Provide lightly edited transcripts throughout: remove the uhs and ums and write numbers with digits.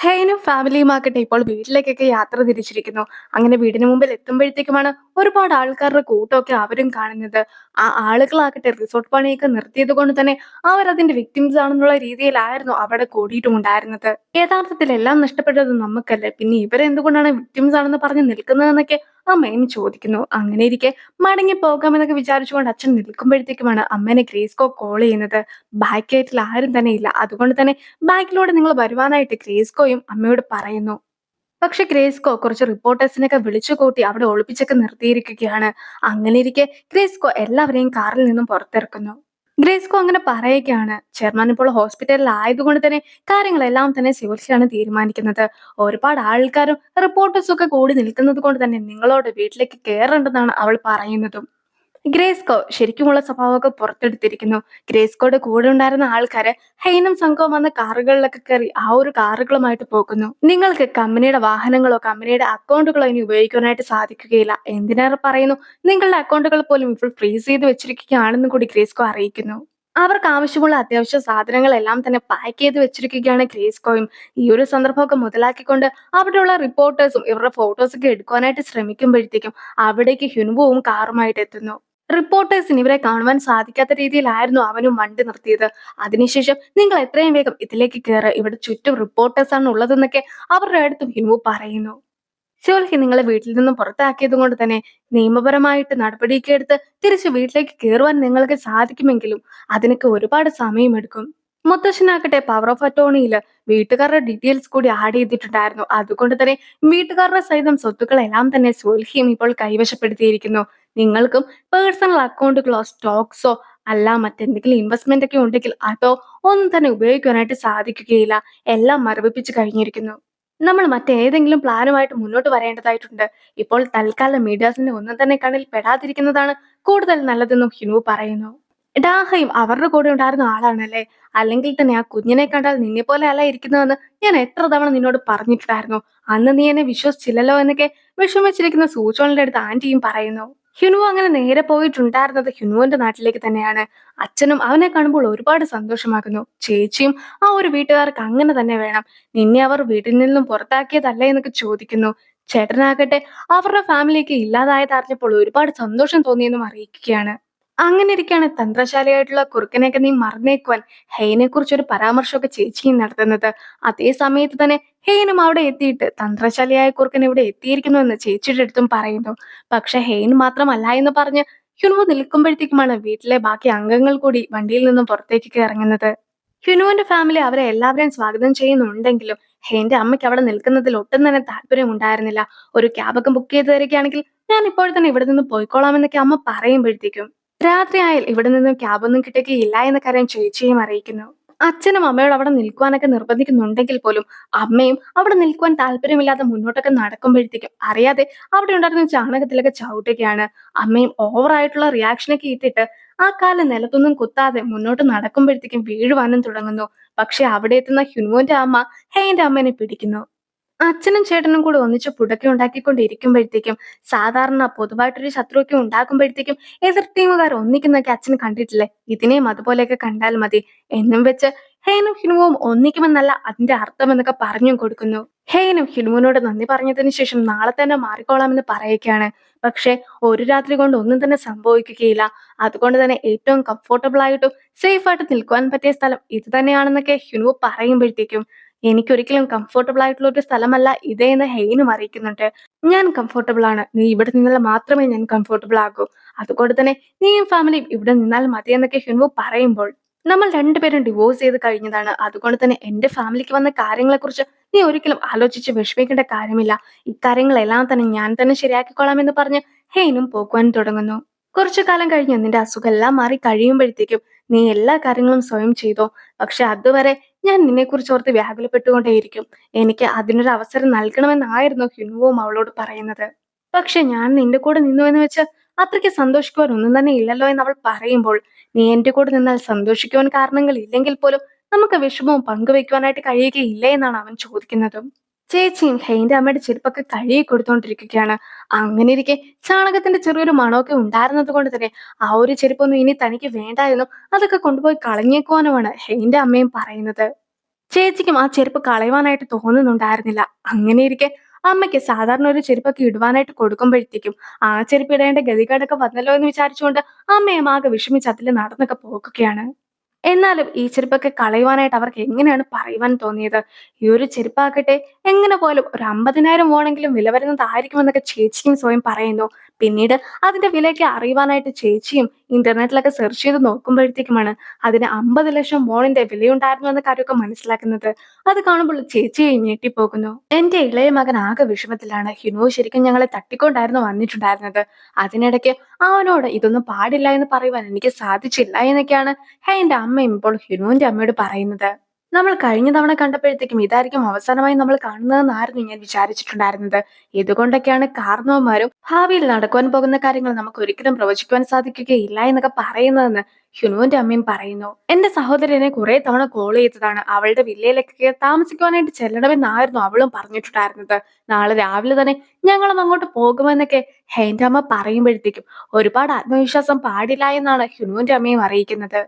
ഹെയ്നും ഫാമിലിയുമാകട്ടെ ഇപ്പോൾ വീട്ടിലേക്കൊക്കെ യാത്ര തിരിച്ചിരിക്കുന്നു. അങ്ങനെ വീടിന് മുമ്പിൽ എത്തുമ്പോഴത്തേക്കുമാണ് ഒരുപാട് ആൾക്കാരുടെ കൂട്ടമൊക്കെ അവരും കാണുന്നത്. ആ ആളുകളാകട്ടെ റിസോർട്ട് പണിയൊക്കെ നിർത്തിയത് കൊണ്ട് തന്നെ അവരതിന്റെ വിക്ടിംസ് ആണെന്നുള്ള രീതിയിലായിരുന്നു അവിടെ കൂടിയിട്ടുമുണ്ടായിരുന്നത്. യഥാർത്ഥത്തിൽ എല്ലാം നഷ്ടപ്പെട്ടത് നമുക്കല്ലേ, പിന്നെ ഇവരെന്തുകൊണ്ടാണ് വിക്ടിംസ് ആണെന്ന് പറഞ്ഞ് നിൽക്കുന്നതെന്നൊക്കെ അമ്മയും ചോദിക്കുന്നു. അങ്ങനെയിരിക്കെ മടങ്ങി പോകാമെന്നൊക്കെ വിചാരിച്ചുകൊണ്ട് അച്ഛൻ നിൽക്കുമ്പോഴത്തേക്കുമാണ് അമ്മേനെ ഗ്രേസ്കോ കോൾ ചെയ്യുന്നത്. ബാക്ക് ഗേറ്റിൽ ആരും തന്നെ ഇല്ല. അതുകൊണ്ട് തന്നെ ബാക്കിലൂടെ നിങ്ങൾ വരുവാനായിട്ട് ഗ്രേസ്കോയും അമ്മയോട് പറയുന്നു. പക്ഷെ ഗ്രേസ്കോ കുറച്ച് റിപ്പോർട്ടേഴ്സിനെയൊക്കെ വിളിച്ചു കൂട്ടി അവിടെ ഒളിപ്പിച്ചൊക്കെ നിർത്തിയിരിക്കുകയാണ്. അങ്ങനെയിരിക്കെ ഗ്രേസ്കോ എല്ലാവരെയും കാറിൽ നിന്നും പുറത്തിറക്കുന്നു. ഗ്രേസ്കോ അങ്ങനെ പറയുകയാണ്, ചെയർമാൻ ഇപ്പോൾ ഹോസ്പിറ്റലിൽ ആയതുകൊണ്ട് തന്നെ കാര്യങ്ങളെല്ലാം തന്നെ സിവിൽസിയാണ് തീരുമാനിക്കുന്നത്. ഒരുപാട് ആൾക്കാരും റിപ്പോർട്ടേഴ്സും ഒക്കെ കൂടി നിൽക്കുന്നത് കൊണ്ട് തന്നെ നിങ്ങളോട് വീട്ടിലേക്ക് കയറേണ്ടെന്നാണ് അവൾ പറയുന്നതും. ഗ്രേസ്കോ ശരിക്കുമുള്ള സ്വഭാവമൊക്കെ പുറത്തെടുത്തിരിക്കുന്നു. ഗ്രേസ്കോയുടെ കൂടെ ഉണ്ടായിരുന്ന ആൾക്കാര് ഹെയ്നും സംഘവും വന്ന കാറുകളിലൊക്കെ കയറി ആ ഒരു കാറുകളുമായിട്ട് പോകുന്നു. നിങ്ങൾക്ക് കമ്പനിയുടെ വാഹനങ്ങളോ കമ്പനിയുടെ അക്കൗണ്ടുകളോ ഇനി ഉപയോഗിക്കാനായിട്ട് സാധിക്കുകയില്ല. എന്തിനേറെ പറയുന്നു, നിങ്ങളുടെ അക്കൗണ്ടുകൾ പോലും ഇപ്പോൾ ഫ്രീസ് ചെയ്ത് വെച്ചിരിക്കുകയാണെന്നും കൂടി ഗ്രേസ്കോ അറിയിക്കുന്നു. അവർക്ക് ആവശ്യമുള്ള അത്യാവശ്യ സാധനങ്ങളെല്ലാം തന്നെ പാക്ക് ചെയ്ത് വെച്ചിരിക്കുകയാണ് ഗ്രേസ്കോയും. ഈ ഒരു സന്ദർഭമൊക്കെ മുതലാക്കിക്കൊണ്ട് അവിടെയുള്ള റിപ്പോർട്ടേഴ്സും ഇവരുടെ ഫോട്ടോസ് ഒക്കെ എടുക്കാനായിട്ട് ശ്രമിക്കുമ്പോഴത്തേക്കും അവിടേക്ക് ഹ്യുൻവുവും കാറുമായിട്ട് എത്തുന്നു. റിപ്പോർട്ടേഴ്സിന് ഇവരെ കാണുവാൻ സാധിക്കാത്ത രീതിയിലായിരുന്നു അവനും വണ്ടി നിർത്തിയത്. അതിനുശേഷം നിങ്ങൾ എത്രയും വേഗം ഇതിലേക്ക് കയറ്, ഇവിടെ ചുറ്റും റിപ്പോർട്ടേഴ്സ് ആണ് ഉള്ളതെന്നൊക്കെ അവരുടെ അടുത്തും ഹിനുവു പറയുന്നു. സ്യോൽഹി നിങ്ങളെ വീട്ടിൽ നിന്നും പുറത്താക്കിയത് കൊണ്ട് തന്നെ നിയമപരമായിട്ട് നടപടിയൊക്കെ എടുത്ത് തിരിച്ച് വീട്ടിലേക്ക് കയറുവാൻ നിങ്ങൾക്ക് സാധിക്കുമെങ്കിലും അതിനൊക്കെ ഒരുപാട് സമയമെടുക്കും. മുത്തശ്ശനാകട്ടെ പവർ ഓഫ് അറ്റോർണിയില് വീട്ടുകാരുടെ ഡീറ്റെയിൽസ് കൂടി ആഡ് ചെയ്തിട്ടുണ്ടായിരുന്നു. അതുകൊണ്ട് തന്നെ വീട്ടുകാരുടെ സഹിതം സ്വത്തുക്കളെല്ലാം തന്നെ സ്യോൽഹിയും ഇപ്പോൾ കൈവശപ്പെടുത്തിയിരിക്കുന്നു. നിങ്ങൾക്കും പേഴ്സണൽ അക്കൗണ്ടുകളോ സ്റ്റോക്സോ അല്ല മറ്റെന്തെങ്കിലും ഇൻവെസ്റ്റ്മെന്റ് ഒക്കെ ഉണ്ടെങ്കിൽ അതോ ഒന്നും തന്നെ ഉപയോഗിക്കാനായിട്ട് സാധിക്കുകയില്ല. എല്ലാം മരവിപ്പിച്ച് കഴിഞ്ഞിരിക്കുന്നു. നമ്മൾ മറ്റേതെങ്കിലും പ്ലാനുമായിട്ട് മുന്നോട്ട് വരേണ്ടതായിട്ടുണ്ട്. ഇപ്പോൾ തൽക്കാലം മീഡിയാസിന്റെ ഒന്നും തന്നെ കണ്ണിൽ പെടാതിരിക്കുന്നതാണ് കൂടുതൽ നല്ലതെന്നും ഹിനു പറയുന്നു. ഡാഹയും അവരുടെ കൂടെ ഉണ്ടായിരുന്ന ആളാണല്ലേ, അല്ലെങ്കിൽ തന്നെ ആ കുഞ്ഞിനെ കണ്ടാൽ നിന്നെ പോലെ അല്ല ഇരിക്കുന്നതെന്ന് ഞാൻ എത്ര തവണ നിന്നോട് പറഞ്ഞിട്ടുണ്ടായിരുന്നു. അന്ന് നീ എന്നെ വിശ്വസിച്ചില്ലല്ലോ എന്നൊക്കെ വിഷമിച്ചിരിക്കുന്ന സൂചോണിന്റെ അടുത്ത് ആന്റിയും പറയുന്നു. ഹ്യുനു അങ്ങനെ നേരെ പോയിട്ടുണ്ടായിരുന്നത് ഹ്യുനുവിന്റെ നാട്ടിലേക്ക് തന്നെയാണ്. അച്ഛനും അവനെ കാണുമ്പോൾ ഒരുപാട് സന്തോഷമാകുന്നു. ചേച്ചിയും ആ ഒരു വീട്ടുകാർക്ക് അങ്ങനെ തന്നെ വേണം. നിന്നെ അവർ വീട്ടിൽ നിന്നും പുറത്താക്കിയതല്ലേ എന്നൊക്കെ ചോദിക്കുന്നു. ചേട്ടനാകട്ടെ അവരുടെ ഫാമിലിയൊക്കെ ഇല്ലാതായത് അറിഞ്ഞപ്പോൾ ഒരുപാട് സന്തോഷം തോന്നിയെന്നും അറിയിക്കുകയാണ്. അങ്ങനെ ഇരിക്കുകയാണ് തന്ത്രശാലിയായിട്ടുള്ള കുറുക്കനെയൊക്കെ നീ മറന്നേക്കുവാൻ ഹെയ്നെ കുറിച്ച് ഒരു പരാമർശമൊക്കെ ചേച്ചിയും നടത്തുന്നത്. അതേ സമയത്ത് തന്നെ ഹെയ്നും അവിടെ എത്തിയിട്ട് തന്ത്രശാലിയായ കുറുക്കൻ ഇവിടെ എത്തിയിരിക്കുന്നു എന്ന് ചേച്ചിയുടെ അടുത്തും പറയുന്നു. പക്ഷെ ഹെയ്ൻ മാത്രമല്ല എന്ന് പറഞ്ഞ് ഹ്യുൻവു നിൽക്കുമ്പോഴത്തേക്കുമാണ് വീട്ടിലെ ബാക്കി അംഗങ്ങൾ കൂടി വണ്ടിയിൽ നിന്നും പുറത്തേക്കൊക്കെ ഇറങ്ങുന്നത്. ഹ്യുനുവിന്റെ ഫാമിലി അവരെ എല്ലാവരെയും സ്വാഗതം ചെയ്യുന്നുണ്ടെങ്കിലും ഹെയ്ന്റെ അമ്മയ്ക്ക് അവിടെ നിൽക്കുന്നതിൽ ഒട്ടും തന്നെ താല്പര്യം ഉണ്ടായിരുന്നില്ല. ഒരു ക്യാബൊക്കെ ബുക്ക് ചെയ്ത് തരികയാണെങ്കിൽ ഞാൻ ഇപ്പോൾ തന്നെ ഇവിടെ നിന്ന് പോയിക്കോളാമെന്നൊക്കെ അമ്മ പറയുമ്പോഴത്തേക്കും രാത്രിയായാൽ ഇവിടെ നിന്നും ക്യാബൊന്നും കിട്ടുകയില്ല എന്ന കാര്യം ചേച്ചിയും അറിയിക്കുന്നു. അച്ഛനും അമ്മയോട് അവിടെ നിൽക്കുവാനൊക്കെ നിർബന്ധിക്കുന്നുണ്ടെങ്കിൽ പോലും അമ്മയും അവിടെ നിൽക്കുവാൻ താല്പര്യമില്ലാതെ മുന്നോട്ടൊക്കെ നടക്കുമ്പോഴത്തേക്കും അറിയാതെ അവിടെ ഉണ്ടായിരുന്ന ചാണകത്തിലൊക്കെ ചവിട്ടുകയാണ്. അമ്മയും ഓവറായിട്ടുള്ള റിയാക്ഷനൊക്കെ ഇട്ടിട്ട് ആ കാലം നിലത്തൊന്നും കുത്താതെ മുന്നോട്ട് നടക്കുമ്പോഴത്തേക്കും വീഴുവാനും തുടങ്ങുന്നു. പക്ഷെ അവിടെ എത്തുന്ന ഹ്യുനുവിന്റെ അമ്മ ഹെയ്ന്റെ അമ്മേനെ പിടിക്കുന്നു. അച്ഛനും ചേട്ടനും കൂടെ ഒന്നിച്ച് ഫുഡൊക്കെ ഉണ്ടാക്കിക്കൊണ്ടിരിക്കുമ്പോഴത്തേക്കും സാധാരണ പൊതുവായിട്ടൊരു ശത്രുവൊക്കെ ഉണ്ടാക്കുമ്പോഴത്തേക്കും എതിർ ടീമുകാർ ഒന്നിക്കുന്നൊക്കെ അച്ഛൻ കണ്ടിട്ടില്ലേ, ഇതിനെയും അതുപോലെയൊക്കെ കണ്ടാൽ മതി എന്നും വെച്ച് ഹെയ്നും ഹിനുവും ഒന്നിക്കുമെന്നല്ല അതിന്റെ അർത്ഥം എന്നൊക്കെ പറഞ്ഞും കൊടുക്കുന്നു. ഹെയ്നും ഹിനുവിനോട് നന്ദി പറഞ്ഞതിന് ശേഷം നാളെ തന്നെ മാറിക്കോളാമെന്ന് പറയുകയാണ്. പക്ഷെ ഒരു രാത്രി കൊണ്ട് ഒന്നും തന്നെ സംഭവിക്കുകയില്ല. അതുകൊണ്ട് തന്നെ ഏറ്റവും കംഫോർട്ടബിൾ ആയിട്ടും സേഫ് ആയിട്ട് നിൽക്കുവാൻ പറ്റിയ സ്ഥലം ഇത് തന്നെയാണെന്നൊക്കെ ഹിനുവ് പറയുമ്പോഴത്തേക്കും എനിക്കൊരിക്കലും കംഫോർട്ടബിൾ ആയിട്ടുള്ള ഒരു സ്ഥലമല്ല ഇത് എന്ന് ഹെയ്നും അറിയിക്കുന്നുണ്ട്. ഞാൻ കംഫോർട്ടബിൾ ആണ്, നീ ഇവിടെ നിന്നാൽ മാത്രമേ ഞാൻ കംഫോർട്ടബിൾ ആകൂ. അതുകൊണ്ട് തന്നെ നീയും ഫാമിലിയും ഇവിടെ നിന്നാൽ മതി എന്നൊക്കെ ഹ്യുൻവു പറയുമ്പോൾ നമ്മൾ രണ്ടുപേരും ഡിവോഴ്സ് ചെയ്ത് കഴിഞ്ഞതാണ്. അതുകൊണ്ട് തന്നെ എന്റെ ഫാമിലിക്ക് വന്ന കാര്യങ്ങളെക്കുറിച്ച് നീ ഒരിക്കലും ആലോചിച്ച് വിഷമിക്കേണ്ട കാര്യമില്ല. ഇക്കാര്യങ്ങളെല്ലാം തന്നെ ഞാൻ തന്നെ ശരിയാക്കിക്കോളാം എന്ന് പറഞ്ഞ് ഹെയ്നും പോകുവാൻ തുടങ്ങുന്നു. കുറച്ചു കാലം കഴിഞ്ഞ് നിന്റെ അസുഖം എല്ലാം മാറി കഴിയുമ്പോഴത്തേക്കും നീ എല്ലാ കാര്യങ്ങളും സ്വയം ചെയ്തോ. പക്ഷെ അതുവരെ ഞാൻ നിന്നെക്കുറിച്ച് ഓർത്ത് വ്യാകുലപ്പെട്ടുകൊണ്ടേയിരിക്കും. എനിക്ക് അതിനൊരു അവസരം നൽകണമെന്നായിരുന്നു ഹിനുവും അവളോട് പറയുന്നത്. പക്ഷെ ഞാൻ നിന്റെ കൂടെ നിന്നു എന്ന് വെച്ച് അത്രയ്ക്ക് സന്തോഷിക്കുവാൻ ഒന്നും തന്നെ ഇല്ലല്ലോ എന്ന് അവൾ പറയുമ്പോൾ നീ എന്റെ കൂടെ നിന്നാൽ സന്തോഷിക്കുവാൻ കാരണങ്ങൾ ഇല്ലെങ്കിൽ പോലും നമുക്ക് വിഷമവും പങ്കുവെക്കുവാനായിട്ട് കഴിയുകയില്ലേ എന്നാണ് അവൻ ചോദിക്കുന്നതും. ചേച്ചിയും ഹെയ്ന്റെ അമ്മയുടെ ചെരുപ്പൊക്കെ കഴുകി കൊടുത്തോണ്ടിരിക്കുകയാണ്. അങ്ങനെ ഇരിക്കെ ചാണകത്തിന്റെ ചെറിയൊരു മണമൊക്കെ ഉണ്ടായിരുന്നത് കൊണ്ട് തന്നെ ആ ഒരു ചെരുപ്പൊന്നും ഇനി തനിക്ക് വേണ്ട എന്നും അതൊക്കെ കൊണ്ടുപോയി കളഞ്ഞേക്കുവാനുമാണ് ഹെയ്ന്റെ അമ്മയും പറയുന്നത്. ചേച്ചിക്കും ആ ചെരുപ്പ് കളയുവാനായിട്ട് തോന്നുന്നുണ്ടായിരുന്നില്ല. അങ്ങനെയിരിക്കെ അമ്മയ്ക്ക് സാധാരണ ഒരു ചെരുപ്പൊക്കെ ഇടുവാനായിട്ട് കൊടുക്കുമ്പോഴത്തേക്കും ആ ചെരുപ്പ് ഇടേണ്ട ഗതികേടൊക്കെ വന്നല്ലോ എന്ന് വിചാരിച്ചുകൊണ്ട് അമ്മയും ആകെ വിഷമിച്ച് അതില് നടന്നൊക്കെ പോകുകയാണ്. എന്നാലും ഈ ചെരുപ്പൊക്കെ കളയുവാനായിട്ട് അവർക്ക് എങ്ങനെയാണ് പറയുവാൻ തോന്നിയത്? ഈ ഒരു ചെരുപ്പാകട്ടെ എങ്ങനെ പോയാലും ഒരു 50,000 പോണെങ്കിലും വില വരുന്നതായിരിക്കുമെന്നൊക്കെ ചേച്ചിയും സ്വയം പറയുന്നു. പിന്നീട് അതിന്റെ വിലയൊക്കെ അറിയുവാനായിട്ട് ചേച്ചിയും ഇന്റർനെറ്റിലൊക്കെ സെർച്ച് ചെയ്ത് നോക്കുമ്പോഴത്തേക്കുമാണ് അതിന് 50,00,000 പോണിന്റെ വിലയുണ്ടായിരുന്നു എന്ന കാര്യമൊക്കെ മനസ്സിലാക്കുന്നത്. അത് കാണുമ്പോൾ ചേച്ചിയെ ഞെട്ടിപ്പോകുന്നു. എന്റെ ഇളയ മകൻ ആകെ വിഷമത്തിലാണ്. ഹിനു ശരിക്കും ഞങ്ങളെ തട്ടിക്കൊണ്ടായിരുന്നു വന്നിട്ടുണ്ടായിരുന്നത്. അതിനിടയ്ക്ക് അവനോട് ഇതൊന്നും പാടില്ല എന്ന് പറയുവാൻ എനിക്ക് സാധിച്ചില്ല എന്നൊക്കെയാണ് എന്റെ അമ്മയും ഇപ്പോൾ ഹിനുവിന്റെ അമ്മയോട് പറയുന്നത്. നമ്മൾ കഴിഞ്ഞ തവണ കണ്ടപ്പോഴത്തേക്കും ഇതായിരിക്കും അവസാനമായി നമ്മൾ കാണുന്നതെന്നായിരുന്നു ഞാൻ വിചാരിച്ചിട്ടുണ്ടായിരുന്നത്. ഇതുകൊണ്ടൊക്കെയാണ് കാരണവന്മാരും ഭാവിയിൽ നടക്കുവാൻ പോകുന്ന കാര്യങ്ങൾ നമുക്ക് ഒരിക്കലും പ്രവചിക്കുവാൻ സാധിക്കുകയില്ല എന്നൊക്കെ പറയുന്നതെന്ന് ഹിനുവിന്റെ അമ്മയും പറയുന്നു. എന്റെ സഹോദരനെ കുറെ തവണ കോൾ ചെയ്തതാണ്. അവളുടെ വില്ലയിലേക്കൊക്കെ താമസിക്കുവാനായിട്ട് ചെല്ലണമെന്നായിരുന്നു അവളും പറഞ്ഞിട്ടുണ്ടായിരുന്നത്. നാളെ രാവിലെ തന്നെ ഞങ്ങളും അങ്ങോട്ട് പോകുമെന്നൊക്കെ എന്റെ അമ്മ പറയുമ്പോഴത്തേക്കും ഒരുപാട് ആത്മവിശ്വാസം പാടില്ല എന്നാണ് ഹിനുവിന്റെ അമ്മയും അറിയിക്കുന്നത്.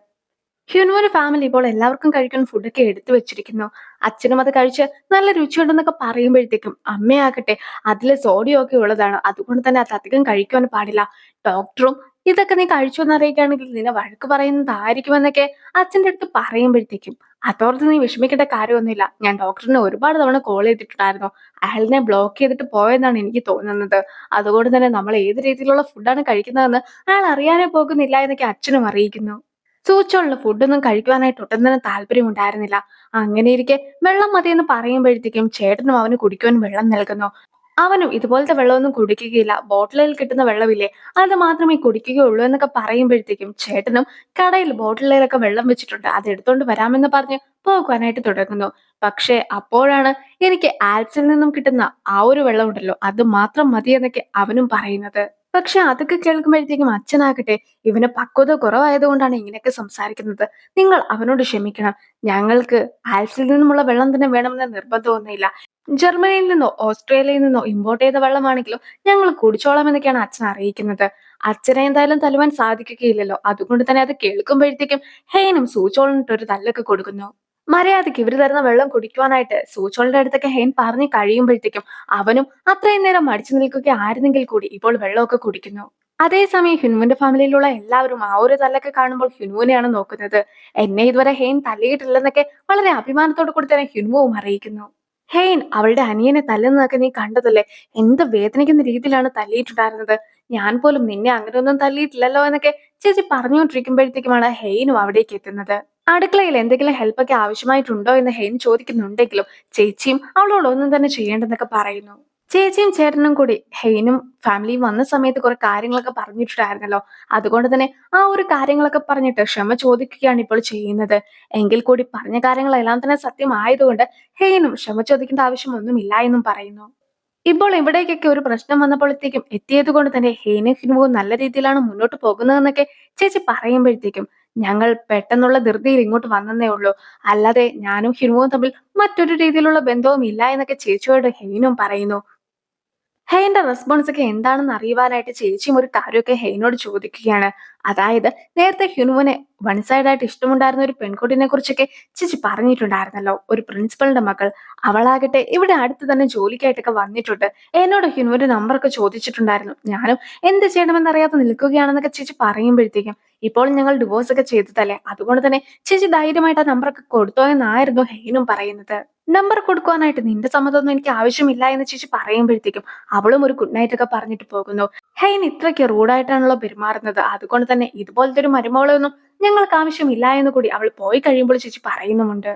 ഹ്യൂനുവിന്റെ ഫാമിലി ഇപ്പോൾ എല്ലാവർക്കും കഴിക്കാൻ ഫുഡൊക്കെ എടുത്തു വെച്ചിരിക്കുന്നു. അച്ഛനും അത് കഴിച്ച് നല്ല രുചിയുണ്ടെന്നൊക്കെ പറയുമ്പോഴത്തേക്കും അമ്മയാകട്ടെ അതില് സോഡിയം ഒക്കെ ഉള്ളതാണ്. അതുകൊണ്ട് തന്നെ അത് അധികം കഴിക്കുവാൻ പാടില്ല. ഡോക്ടറും ഇതൊക്കെ നീ കഴിച്ചു എന്നറിയിക്കുകയാണെങ്കിൽ നിന്നെ വഴക്ക് പറയുന്നതായിരിക്കുമെന്നൊക്കെ അച്ഛന്റെ അടുത്ത് പറയുമ്പോഴത്തേക്കും അതോർത്ത് നീ വിഷമിക്കേണ്ട കാര്യമൊന്നുമില്ല. ഞാൻ ഡോക്ടറിനെ ഒരുപാട് തവണ കോൾ ചെയ്തിട്ടുണ്ടായിരുന്നു. അയാളിനെ ബ്ലോക്ക് ചെയ്തിട്ട് പോയെന്നാണ് എനിക്ക് തോന്നുന്നത്. അതുകൊണ്ട് തന്നെ നമ്മൾ ഏത് രീതിയിലുള്ള ഫുഡാണ് കഴിക്കുന്നതെന്ന് അയാൾ അറിയാനേ പോകുന്നില്ല എന്നൊക്കെ അച്ഛനും അറിയിക്കുന്നു. സൂചിച്ചുള്ള ഫുഡൊന്നും കഴിക്കുവാനായിട്ട് ഒട്ടും തന്നെ താല്പര്യമുണ്ടായിരുന്നില്ല. അങ്ങനെയിരിക്കെ വെള്ളം മതിയെന്ന് പറയുമ്പോഴത്തേക്കും ചേട്ടനും അവന് കുടിക്കുവാൻ വെള്ളം നൽകുന്നു. അവനും ഇതുപോലത്തെ വെള്ളമൊന്നും കുടിക്കുകയില്ല. ബോട്ടിലിൽ കിട്ടുന്ന വെള്ളമില്ലേ അത് മാത്രമേ കുടിക്കുകയുള്ളൂ എന്നൊക്കെ പറയുമ്പോഴത്തേക്കും ചേട്ടനും കടയിൽ ബോട്ടിലിലൊക്കെ വെള്ളം വെച്ചിട്ടുണ്ട്. അത് എടുത്തോണ്ട് വരാമെന്ന് പറഞ്ഞ് പോകുവാനായിട്ട് തുടങ്ങുന്നു. പക്ഷേ അപ്പോഴാണ് എനിക്ക് ആൽപ്സിൽ നിന്നും കിട്ടുന്ന ആ ഒരു വെള്ളം ഉണ്ടല്ലോ അത് മാത്രം മതി എന്നൊക്കെ അവനും പറയുന്നത്. പക്ഷെ അതൊക്കെ കേൾക്കുമ്പോഴത്തേക്കും അച്ഛനാകട്ടെ ഇവന് പക്വത കുറവായതുകൊണ്ടാണ് ഇങ്ങനെയൊക്കെ സംസാരിക്കുന്നത്. നിങ്ങൾ അവനോട് ക്ഷമിക്കണം. ഞങ്ങൾക്ക് ആൽപ്സിൽ നിന്നുമുള്ള വെള്ളം തന്നെ വേണമെന്ന് നിർബന്ധമൊന്നുമില്ല. ജർമ്മനിയിൽ നിന്നോ ഓസ്ട്രേലിയയിൽ നിന്നോ ഇമ്പോർട്ട് ചെയ്ത വെള്ളമാണെങ്കിലും ഞങ്ങൾ കുടിച്ചോളാം എന്നൊക്കെയാണ് അച്ഛൻ അറിയിക്കുന്നത്. അച്ഛനെ എന്തായാലും തല്ലുവാൻ സാധിക്കുകയില്ലല്ലോ. അതുകൊണ്ട് തന്നെ അത് കേൾക്കുമ്പോഴത്തേക്കും ഹെയ്നും സൂചോളിനിട്ട് ഒരു തല്ലൊക്കെ കൊടുക്കുന്നു. മര്യാദയ്ക്ക് ഇവര് തരുന്ന വെള്ളം കുടിക്കുവാനായിട്ട് സൂചോളിന്റെ അടുത്തൊക്കെ ഹെയ്ൻ പറഞ്ഞു കഴിയുമ്പോഴത്തേക്കും അവനും അത്രയും നേരം മടിച്ചു നിൽക്കുക ആയിരുന്നെങ്കിൽ കൂടി ഇപ്പോൾ വെള്ളമൊക്കെ കുടിക്കുന്നു. അതേസമയം ഹിനുവിന്റെ ഫാമിലിയിലുള്ള എല്ലാവരും ആ ഒരു തല്ലൊക്കെ കാണുമ്പോൾ ഹിനുവിനെയാണ് നോക്കുന്നത്. എന്നെ ഇതുവരെ ഹെയ്ൻ തല്ലിയിട്ടില്ലെന്നൊക്കെ വളരെ അഭിമാനത്തോടു കൂടി തന്നെ ഹിനുവും അറിയിക്കുന്നു. ഹെയ്ൻ അവളുടെ അനിയനെ തല്ലുന്നതൊക്കെ നീ കണ്ടതല്ലേ? എന്ത് വേദനിക്കുന്ന രീതിയിലാണ് തല്ലിയിട്ടുണ്ടായിരുന്നത്. ഞാൻ പോലും നിന്നെ അങ്ങനെയൊന്നും തല്ലിയിട്ടില്ലല്ലോ എന്നൊക്കെ ചേച്ചി പറഞ്ഞുകൊണ്ടിരിക്കുമ്പോഴത്തേക്കുമാണ് ഹെയ്നും അവിടേക്ക് എത്തുന്നത്. അടുക്കളയിൽ എന്തെങ്കിലും ഹെൽപ്പൊക്കെ ആവശ്യമായിട്ടുണ്ടോ എന്ന് ഹെയ്ൻ ചോദിക്കുന്നുണ്ടെങ്കിലും ചേച്ചിയും അവളോട് ഒന്നും തന്നെ ചെയ്യേണ്ടെന്നൊക്കെ പറയുന്നു. ചേച്ചിയും ചേട്ടനും കൂടി ഹെയ്നും ഫാമിലിയും വന്ന സമയത്ത് കുറെ കാര്യങ്ങളൊക്കെ പറഞ്ഞിട്ടുണ്ടായിരുന്നല്ലോ. അതുകൊണ്ട് തന്നെ ആ ഒരു കാര്യങ്ങളൊക്കെ പറഞ്ഞിട്ട് ക്ഷമ ചോദിക്കുകയാണ് ഇപ്പോൾ ചെയ്യുന്നത്. എങ്കിൽ കൂടി പറഞ്ഞ കാര്യങ്ങളെല്ലാം തന്നെ സത്യമായതുകൊണ്ട് ഹെയ്നും ക്ഷമ ചോദിക്കേണ്ട ആവശ്യമൊന്നുമില്ല എന്നും പറയുന്നു. ഇപ്പോൾ ഇവിടേക്കൊക്കെ ഒരു പ്രശ്നം വന്നപ്പോഴത്തേക്കും എത്തിയത് കൊണ്ട് തന്നെ ഹേനയും ഹിനുവും നല്ല രീതിയിലാണ് മുന്നോട്ട് പോകുന്നതെന്നൊക്കെ ചേച്ചി പറയുമ്പോഴത്തേക്കും ഞങ്ങൾ പെട്ടെന്നുള്ള ധൃതിയിൽ ഇങ്ങോട്ട് വന്നതേ ഉള്ളൂ. അല്ലാതെ ഞാനും ഹിനുവും തമ്മിൽ മറ്റൊരു രീതിയിലുള്ള ബന്ധവും ഇല്ല എന്നൊക്കെ ചേച്ചിയോട് ഹെയ്നും പറയുന്നു. ഹെയ്ന്റെ റെസ്പോൺസ് ഒക്കെ എന്താണെന്ന് അറിയുവാനായിട്ട് ചേച്ചിയും ഒരു കാര്യമൊക്കെ ഹെയ്നോട് ചോദിക്കുകയാണ്. അതായത് നേരത്തെ ഹിനുവിനെ വൺ സൈഡ് ആയിട്ട് ഇഷ്ടമുണ്ടായിരുന്ന ഒരു പെൺകുട്ടിനെ കുറിച്ചൊക്കെ ചേച്ചി പറഞ്ഞിട്ടുണ്ടായിരുന്നല്ലോ. ഒരു പ്രിൻസിപ്പളിന്റെ മകൾ. അവളാകട്ടെ ഇവിടെ അടുത്ത് തന്നെ ജോലിക്കായിട്ടൊക്കെ വന്നിട്ടുണ്ട്. എന്നോട് ഹിനുവിന്റെ നമ്പറൊക്കെ ചോദിച്ചിട്ടുണ്ടായിരുന്നു. ഞാനും എന്ത് ചെയ്യണമെന്നറിയാതെ നിൽക്കുകയാണെന്നൊക്കെ ചേച്ചി പറയുമ്പോഴത്തേക്കും ഇപ്പോൾ ഞങ്ങൾ ഡിവോഴ്സ് ഒക്കെ ചെയ്തതല്ലേ. അതുകൊണ്ട് തന്നെ ചേച്ചി ധൈര്യമായിട്ട് ആ നമ്പറൊക്കെ കൊടുത്തോ എന്നായിരുന്നു ഹെയ്നും പറയുന്നത്. നമ്പർ കൊടുക്കുവാനായിട്ട് നിന്റെ സമ്മതമൊന്നും എനിക്ക് ആവശ്യമില്ല എന്ന് ചേച്ചി പറയുമ്പോഴത്തേക്കും അവളും ഒരു ഗുഡ് നൈറ്റ് ഒക്കെ പറഞ്ഞിട്ട് പോകുന്നു. ഹെയ്ൻ ഇത്രയ്ക്ക് റൂഡായിട്ടാണല്ലോ പെരുമാറുന്നത്. അതുകൊണ്ട് തന്നെ ഇതുപോലത്തെ ഒരു മരുമകളൊന്നും ഞങ്ങൾക്ക് ആവശ്യമില്ല എന്ന് കൂടി അവൾ പോയി കഴിയുമ്പോൾ ചേച്ചി പറയുന്നുമുണ്ട്.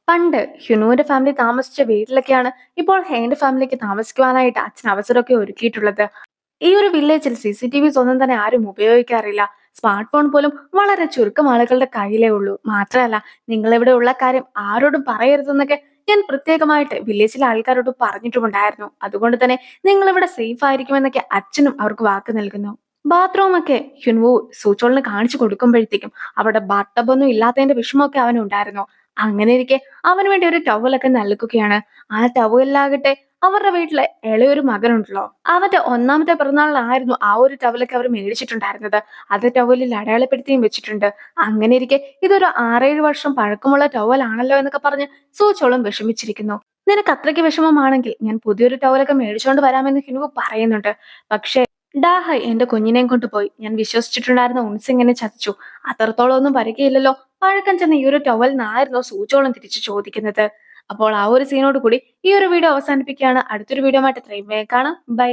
പണ്ട് ഹ്യുനുവിന്റെ ഫാമിലി താമസിച്ച വീട്ടിലൊക്കെയാണ് ഇപ്പോൾ ഹെയ്ന്റെ ഫാമിലിക്ക് താമസിക്കുവാനായിട്ട് അച്ഛൻ അവസരമൊക്കെ ഒരുക്കിയിട്ടുള്ളത്. ഈ ഒരു വില്ലേജിൽ CCTVs ഒന്നും തന്നെ ആരും ഉപയോഗിക്കാറില്ല. സ്മാർട്ട് ഫോൺ പോലും വളരെ ചുരുക്കം ആളുകളുടെ കയ്യിലേ ഉള്ളൂ. മാത്രമല്ല നിങ്ങൾ ഇവിടെ ഉള്ള കാര്യം ആരോടും പറയരുതെന്നൊക്കെ ഞാൻ പ്രത്യേകമായിട്ട് വില്ലേജിലെ ആൾക്കാരോട് പറഞ്ഞിട്ടുമുണ്ടായിരുന്നു. അതുകൊണ്ട് തന്നെ നിങ്ങൾ ഇവിടെ സേഫ് ആയിരിക്കുമെന്നൊക്കെ അച്ഛനും അവർക്ക് വാക്ക് നൽകുന്നു. ബാത്റൂം ഒക്കെ ഹ്യുൻവു സൂചോളിന് കാണിച്ചു കൊടുക്കുമ്പോഴത്തേക്കും അവിടെ ബാത്ത് ഒന്നും ഇല്ലാത്തതിന്റെ വിഷമമൊക്കെ അവനുണ്ടായിരുന്നു. അങ്ങനെ ഇരിക്കെ അവന് വേണ്ടി ഒരു ടവലൊക്കെ നൽകുകയാണ്. ആ ടവലിലാകട്ടെ അവരുടെ വീട്ടിലെ ഇളയൊരു മകനുണ്ടല്ലോ, അവന്റെ ഒന്നാമത്തെ പിറന്നാളിലായിരുന്നു ആ ഒരു ടവലൊക്കെ അവർ മേടിച്ചിട്ടുണ്ടായിരുന്നത്. അത് ടവലിൽ അടയാളപ്പെടുത്തിയും വെച്ചിട്ടുണ്ട്. അങ്ങനെ ഇരിക്കെ ഇതൊരു 6-7 വർഷം പഴക്കമുള്ള ടവലാണല്ലോ എന്നൊക്കെ പറഞ്ഞ് സൂചോളം വിഷമിച്ചിരിക്കുന്നു. നിനക്ക് അത്രയ്ക്ക് വിഷമമാണെങ്കിൽ ഞാൻ പുതിയൊരു ടവലൊക്കെ മേടിച്ചോണ്ട് വരാമെന്ന് ഹിനുവ പറയുന്നുണ്ട്. പക്ഷേ ഡാഹായ് എന്റെ കുഞ്ഞിനെയും കൊണ്ട് പോയി. ഞാൻ വിശ്വസിച്ചിട്ടുണ്ടായിരുന്ന ഉൻസ് ഇങ്ങനെ ചതിച്ചു. അത്രത്തോളം ഒന്നും വരികയില്ലല്ലോ. പഴക്കം ചെന്ന ഈ ഒരു ടവലിനായിരുന്നോ സൂചോളം തിരിച്ചു ചോദിക്കുന്നത്. അപ്പോൾ ആ ഒരു സീനോട് കൂടി ഈ ഒരു വീഡിയോ അവസാനിപ്പിക്കുകയാണ്. അടുത്തൊരു വീഡിയോ ആയിട്ട് എത്രയും വേഗം കാണാം. ബൈ.